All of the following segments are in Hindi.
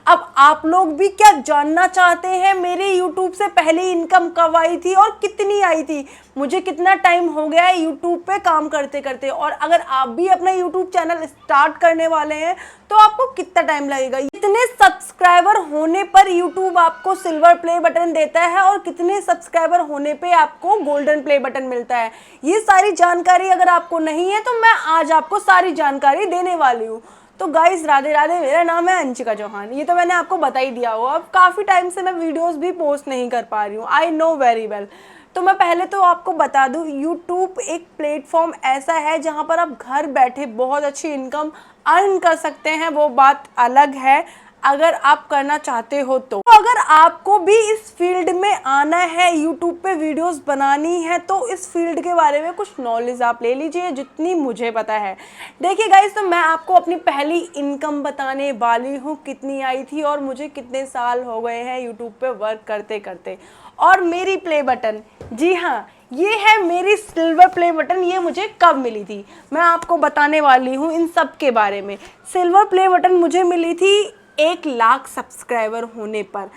अब आप लोग भी क्या जानना चाहते हैं मेरे YouTube से पहले इनकम कब आई थी और कितनी आई थी? मुझे कितना टाइम हो गया है YouTube पे काम करते करते, और अगर आप भी अपना YouTube चैनल स्टार्ट करने वाले हैं तो आपको कितना टाइम लगेगा? कितने सब्सक्राइबर होने पर YouTube आपको सिल्वर प्ले बटन देता है और कितने सब्सक्राइबर होने पे आपको गोल्डन प्ले बटन मिलता है? ये सारी जानकारी अगर आपको नहीं है तो मैं आज आपको सारी जानकारी देने वाली हूँ। तो गाइस राधे राधे, मेरा नाम है अंशिका चौहान। ये तो मैंने आपको बता ही दिया हो। अब काफ़ी टाइम से मैं वीडियोस भी पोस्ट नहीं कर पा रही हूँ, आई नो वेरी वेल। तो मैं पहले तो आपको बता दूँ, यूट्यूब एक प्लेटफॉर्म ऐसा है जहाँ पर आप घर बैठे बहुत अच्छी इनकम अर्न कर सकते हैं, वो बात अलग है अगर आप करना चाहते हो तो अगर आपको भी इस फील्ड में आना है, यूट्यूब पे वीडियोस बनानी है, तो इस फील्ड के बारे में कुछ नॉलेज आप ले लीजिए जितनी मुझे पता है। देखिए गाइस, तो मैं आपको अपनी पहली इनकम बताने वाली हूँ, कितनी आई थी और मुझे कितने साल हो गए हैं यूट्यूब पे वर्क करते करते। और मेरी प्ले बटन, जी हाँ, ये है मेरी सिल्वर प्ले बटन। ये मुझे कब मिली थी मैं आपको बताने वाली हूँ इन सब के बारे में। सिल्वर प्ले बटन मुझे मिली थी 1 लाख सब्सक्राइबर होने पर।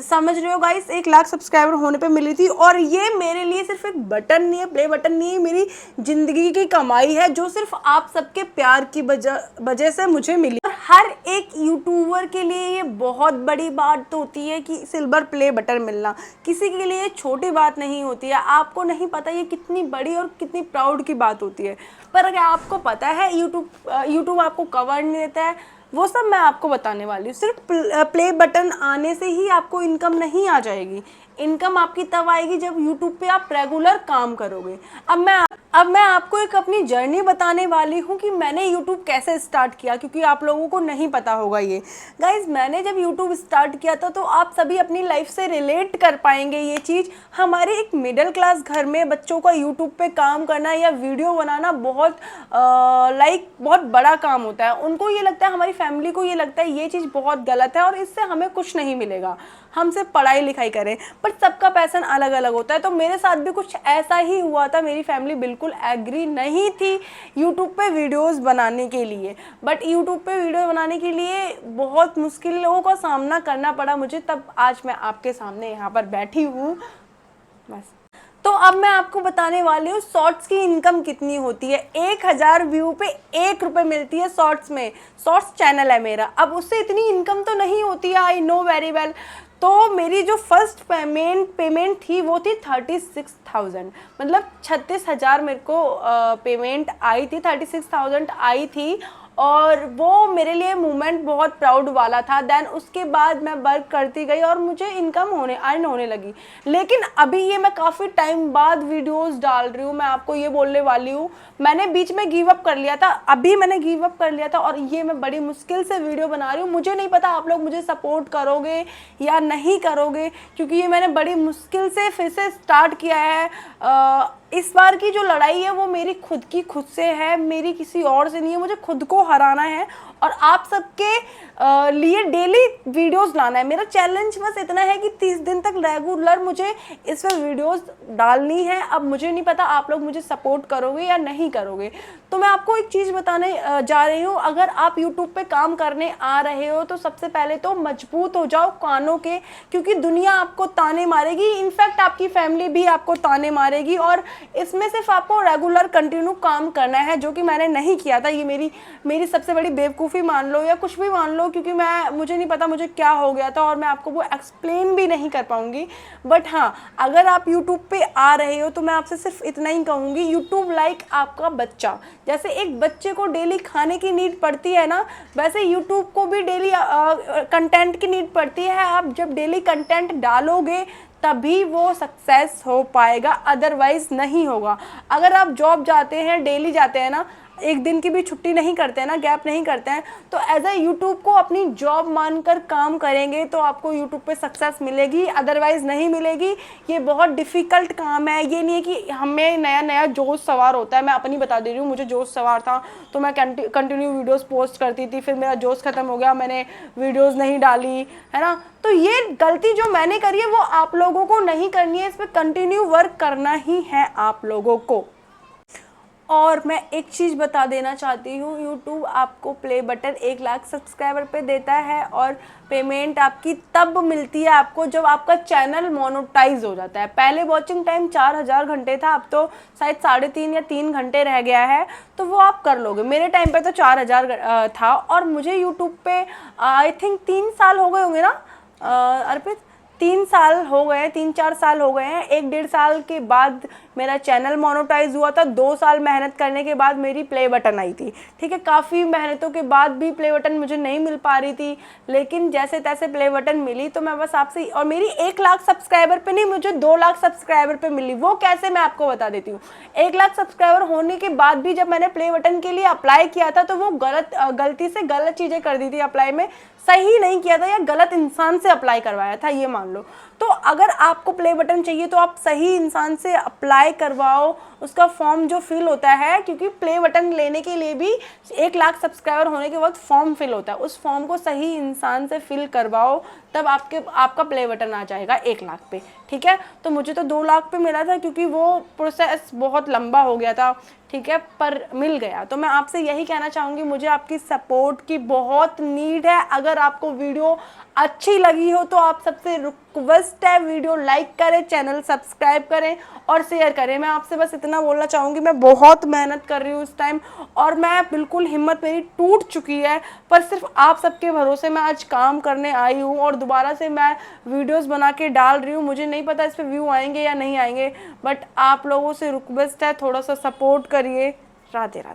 समझ रहे हो गाइस, 1 लाख सब्सक्राइबर होने पे मिली थी। और ये मेरे लिए सिर्फ एक बटन नहीं है, प्ले बटन नहीं है, मेरी ज़िंदगी की कमाई है जो सिर्फ आप सबके प्यार की वजह से मुझे मिली। और हर एक यूट्यूबर के लिए ये बहुत बड़ी बात होती है कि सिल्वर प्ले बटन मिलना किसी के लिए छोटी बात नहीं होती है। आपको नहीं पता ये कितनी बड़ी और कितनी प्राउड की बात होती है। पर अगर आपको पता है यूट्यूब आपको कवर नहीं देता है, वो सब मैं आपको बताने वाली हूँ। सिर्फ प्ले बटन आने से ही आपको इनकम नहीं आ जाएगी। इनकम आपकी तब आएगी जब यूट्यूब पे आप रेगुलर काम करोगे। अब मैं आपको एक अपनी जर्नी बताने वाली हूँ कि मैंने यूट्यूब कैसे स्टार्ट किया, क्योंकि आप लोगों को नहीं पता होगा ये। गाइज, मैंने जब यूट्यूब स्टार्ट किया था तो आप सभी अपनी लाइफ से रिलेट कर पाएंगे ये चीज़। हमारे एक मिडिल क्लास घर में बच्चों का यूट्यूब पे काम करना या वीडियो बनाना बहुत बहुत बड़ा काम होता है। उनको ये लगता है, हमारी फैमिली को ये लगता है ये चीज़ बहुत गलत है और इससे हमें कुछ नहीं मिलेगा, हम सिर्फ पढ़ाई लिखाई करें। पर सबका पैशन अलग अलग होता है। तो मेरे साथ भी कुछ ऐसा ही हुआ था। मेरी फैमिली बिल्कुल एग्री नहीं थी यूट्यूब पे वीडियोस बनाने के लिए, बट यूट्यूब पे वीडियो बनाने के लिए बहुत मुश्किलों का सामना करना पड़ा मुझे। तब आज मैं आपके सामने यहाँ पर बैठी हूँ बस। तो अब मैं आपको बताने वाली हूँ शॉर्ट्स की इनकम कितनी होती है। 1000 व्यू पे 1 रुपये मिलती है शॉर्ट्स में। शॉर्ट्स चैनल है मेरा। अब उससे इतनी इनकम तो नहीं होती है, आई नो वेरी वेल। तो मेरी जो फर्स्ट पेमेंट थी वो थी 36,000, मतलब 36,000 मेरे को पेमेंट आई थी, 36,000 आई थी। और वो मेरे लिए मोमेंट बहुत प्राउड वाला था। देन उसके बाद मैं वर्क करती गई और मुझे इनकम अर्न होने लगी। लेकिन अभी ये मैं काफ़ी टाइम बाद वीडियोस डाल रही हूँ। मैं आपको ये बोलने वाली हूँ, मैंने बीच में गिव अप कर लिया था, अभी मैंने गिव अप कर लिया था और ये मैं बड़ी मुश्किल से वीडियो बना रही हूँ। मुझे नहीं पता आप लोग मुझे सपोर्ट करोगे या नहीं करोगे, क्योंकि ये मैंने बड़ी मुश्किल से फिर से स्टार्ट किया है। इस बार की जो लड़ाई है वो मेरी खुद से है, मेरी किसी और से नहीं है। मुझे खुद को हराना है और आप सबके लिए डेली वीडियोस लाना है। मेरा चैलेंज बस इतना है कि 30 दिन तक रेगुलर मुझे इस पर वीडियोस डालनी है। अब मुझे नहीं पता आप लोग मुझे सपोर्ट करोगे या नहीं करोगे। तो मैं आपको एक चीज़ बताने जा रही हूँ, अगर आप यूट्यूब पे काम करने आ रहे हो तो सबसे पहले तो मजबूत हो जाओ कानों के, क्योंकि दुनिया आपको ताने मारेगी, इनफैक्ट आपकी फैमिली भी आपको ताने मारेगी। और इसमें सिर्फ आपको रेगुलर कंटिन्यू काम करना है, जो कि मैंने नहीं किया था। ये मेरी सबसे बड़ी बेवकूफ़ी मान लो या कुछ भी मान लो, क्योंकि मुझे नहीं पता मुझे क्या हो गया था और मैं आपको वो एक्सप्लेन भी नहीं कर पाऊंगी। बट हाँ, अगर आप यूट्यूब पे आ रहे हो तो मैं आपसे सिर्फ इतना ही कहूँगी, यूट्यूब लाइक आपका बच्चा। जैसे एक बच्चे को डेली खाने की नीड पड़ती है ना, वैसे यूट्यूब को भी डेली कंटेंट की नीड पड़ती है। आप जब डेली कंटेंट डालोगे तभी वो सक्सेस हो पाएगा, अदरवाइज नहीं होगा। अगर आप जॉब जाते हैं, डेली जाते हैं ना, एक दिन की भी छुट्टी नहीं करते हैं ना, गैप नहीं करते हैं, तो एज ए यूट्यूब को अपनी जॉब मानकर काम करेंगे तो आपको यूट्यूब पे सक्सेस मिलेगी, अदरवाइज नहीं मिलेगी। ये बहुत डिफ़िकल्ट काम है। ये नहीं है कि हमें नया नया जोश सवार होता है। मैं अपनी बता दे रही हूँ, मुझे जोश सवार था तो मैं कंटिन्यू वीडियोस पोस्ट करती थी, फिर मेरा जोश ख़त्म हो गया, मैंने वीडियोज़ नहीं डाली, है ना। तो ये गलती जो मैंने करी है वो आप लोगों को नहीं करनी है। इस पर कंटिन्यू वर्क करना ही है आप लोगों को। और मैं एक चीज़ बता देना चाहती हूँ, यूट्यूब आपको प्ले बटन 1 लाख सब्सक्राइबर पे देता है और पेमेंट आपकी तब मिलती है आपको जब आपका चैनल मोनेटाइज हो जाता है। पहले वॉचिंग टाइम 4000 घंटे था, अब तो शायद 3.5 या 3 घंटे रह गया है, तो वो आप कर लोगे। मेरे टाइम पे तो 4000 था और मुझे यूट्यूब पे आई थिंक 3 साल हो गए होंगे ना अर्पित, 3 साल हो गए, 3-4 साल हो गए हैं। 1-1.5 साल के बाद मेरा चैनल मोनेटाइज हुआ था। 2 साल मेहनत करने के बाद मेरी प्ले बटन आई थी, ठीक है। काफ़ी मेहनतों के बाद भी प्ले बटन मुझे नहीं मिल पा रही थी, लेकिन जैसे तैसे प्ले बटन मिली। तो मैं बस आपसे, और मेरी 1 लाख सब्सक्राइबर पे नहीं, मुझे 2 लाख सब्सक्राइबर पे मिली। वो कैसे, मैं आपको बता देती हूँ। 1 लाख सब्सक्राइबर होने के बाद भी जब मैंने प्ले बटन के लिए अप्लाई किया था, तो वो गलती से गलत चीज़ें कर दी थी अप्लाई में, सही नहीं किया था या गलत इंसान से अप्लाई करवाया था, ये मान लो। तो अगर आपको प्ले बटन चाहिए तो आप सही इंसान से अप्लाई करवाओ, उसका फॉर्म जो फिल होता है, क्योंकि प्ले बटन लेने के लिए भी 1 लाख सब्सक्राइबर होने के वक्त फॉर्म फिल होता है। उस फॉर्म को सही इंसान से फिल करवाओ, तब आपका प्ले बटन आ जाएगा 1 लाख पे, ठीक है। तो मुझे तो 2 लाख पे मिला था, क्योंकि वो प्रोसेस बहुत लंबा हो गया था, ठीक है, पर मिल गया। तो मैं आपसे यही कहना चाहूँगी, मुझे आपकी सपोर्ट की बहुत नीड है। अगर आपको वीडियो अच्छी लगी हो तो आप सबसे रिक्वेस्ट है, वीडियो लाइक करें, चैनल सब्सक्राइब करें और शेयर करें। मैं आपसे बस इतना बोलना चाहूँगी। मैं बहुत मेहनत कर रही हूँ इस टाइम, और मैं बिल्कुल, हिम्मत मेरी टूट चुकी है, पर सिर्फ आप सबके भरोसे मैं आज काम करने आई हूँ और दोबारा से मैं वीडियोस बना के डाल रही हूँ। मुझे नहीं पता इस पर व्यू आएंगे या नहीं आएंगे, बट आप लोगों से रिक्वेस्ट है, थोड़ा सा सपोर्ट करिए। राधे राधे।